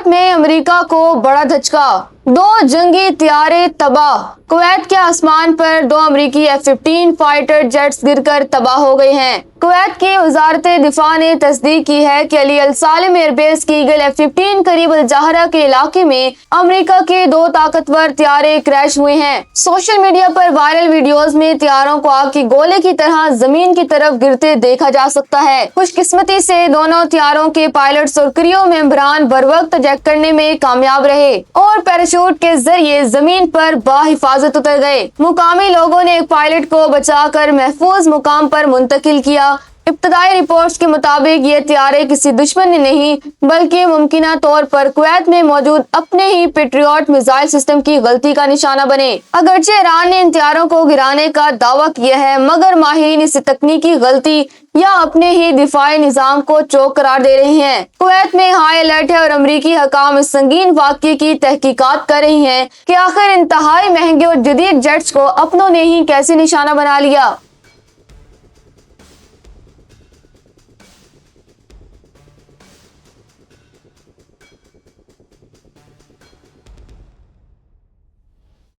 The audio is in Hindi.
कुवैत में अमेरिका को बड़ा धचका, 2 जंगी तैयारे तबाह। कुवैत के आसमान पर 2 अमेरिकी F-15 फाइटर जेट्स गिरकर तबाह हो गए हैं। कुवैत की वजारत दिफा ने तस्दीक की है कि अली अल सालिम एयरबेस की ईगल F-15 करीब अल जहरा के इलाके में अमेरिका के 2 ताकतवर तैयारे क्रैश हुए हैं। सोशल मीडिया पर वायरल वीडियोस में तैयारों को आग की गोले की तरह जमीन की तरफ गिरते देखा जा सकता है। खुशकिस्मती से दोनों तैयारों के पायलट्स और क्रियो मेंबरान बरवक्त इजेक्ट करने में कामयाब रहे और पैराशूट के जरिए जमीन पर बाहिफाजत उतर गए। मुकामी लोगों ने एक पायलट को बचाकर महफूज मुकाम पर मुंतकिल किया। इब्तदाई रिपोर्ट्स के मुताबिक ये तैयारे किसी दुश्मन ने नहीं बल्कि मुमकिना तौर पर कुवैत में मौजूद अपने ही पेट्रियट मिसाइल सिस्टम की गलती का निशाना बने। अगरचे ईरान ने इन तैयारों को गिराने का दावा किया है, मगर माहिरीन इसे तकनीकी गलती या अपने ही दिफाई निजाम को चौक करार दे रहे हैं। कुवैत में हाई अलर्ट है और अमरीकी हकाम इस संगीन वाक़ये की तहकीकात कर रही हैं कि आखिर इंतहाई महंगे और जदीद जेट्स को अपनों ने ही कैसे निशाना बना लिया।